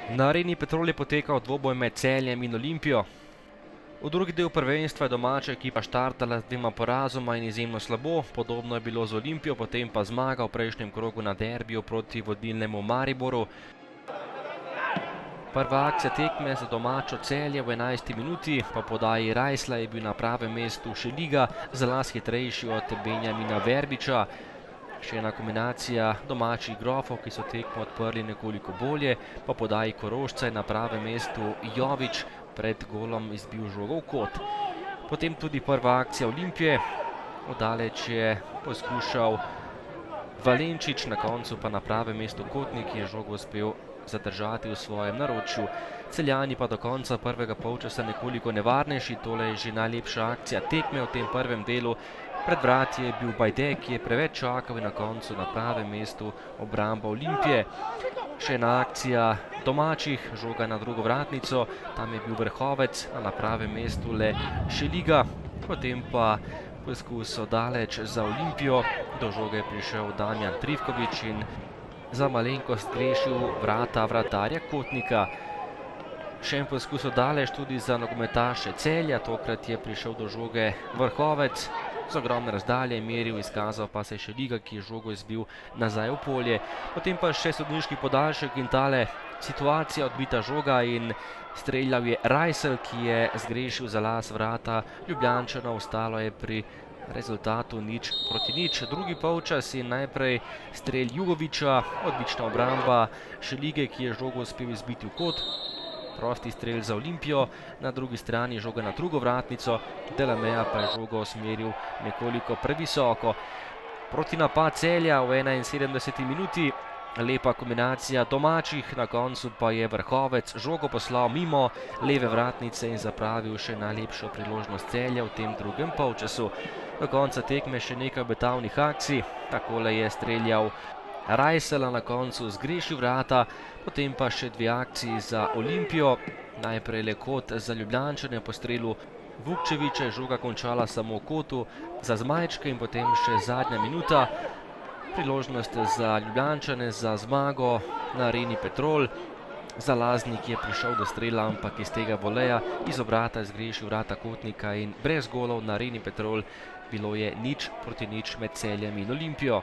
Na Areni Petrol je potekal dvoboj med Celjem in Olimpijo. V drugi del prvenstva je domača ekipa štartala z 2 porazoma in izjemno slabo, podobno je bilo z Olimpijo, potem pa zmaga v prejšnjem krogu na derbiju proti vodilnemu Mariboru. Prva akcija tekme za domačo Celje v 11. minuti, po podaji Rajsla je bil na pravem mestu Šeliga, za las hitrejši od Benjamina Verbiča. Še ena kombinacija domačih grofov, ki so tekmo odprli nekoliko bolje, po podaji Korošca je na pravem mestu Jovič pred golom izbil žogo v kot. Potem tudi prva akcija Olimpije, oddaleč je poskušal Valenčič, na koncu pa na pravem mestu Kotnik je žogo uspel zadržati v svojem naročju. Celjani pa do konca prvega polčasa nekoliko nevarnejši, tole je že najlepša akcija tekme v tem prvem delu. Pred vrati je bil Bajde, ki je preveč čakal in na koncu na pravem mestu obramba Olimpije. Še ena akcija domačih, žoga na drugo vratnico, tam je bil Vrhovec, a na pravem mestu le Šeliga. Potem pa poskus oddaleč za Olimpijo, do žoge je prišel Damjan Trifkovič in za malenkost grešil vrata vratarja Kotnika. Še en poskus oddaleč tudi za nogometaše Celja, tokrat je prišel do žoge Vrhovec. Z ogromne razdalje je meril, izkazal pa se je Šeliga, ki je žogo izbil nazaj v polje. Potem pa še sodniški podaljšek in tale situacija, odbita žoga in streljal je Rajsel, ki je zgrešil za las vrata Ljubljančanov, ostalo je pri rezultatu 0:0. Drugi polčas in najprej strelj Jugoviča, odlična obramba Šelige, ki je žogo uspel izbiti v kot. Prosti strelj za Olimpijo, na drugi strani žoga na drugo vratnico, Delameja pa je žogo usmeril nekoliko previsoko. Protinapad Celja v 71. minuti, lepa kombinacija domačih, na koncu pa je Vrhovec žogo poslal mimo leve vratnice in zapravil še najlepšo priložnost Celja v tem drugem polčasu. Do konca tekme še nekaj obetavnih akcij, takole je streljal Rajsela, na koncu zgrešil vrata, potem pa še 2 akciji za Olimpijo. Najprej le kot za Ljubljančane po strelu Vukčeviča, je žoga končala samo v kotu za Zmajčke in potem še zadnja minuta. Priložnost za Ljubljančane za zmago na Areni Petrol. Zalaznik je prišel do strela, ampak iz tega voleja iz obrata zgrešil vrata Kotnika in brez golov na Areni Petrol bilo je 0:0 med Celjem in Olimpijo.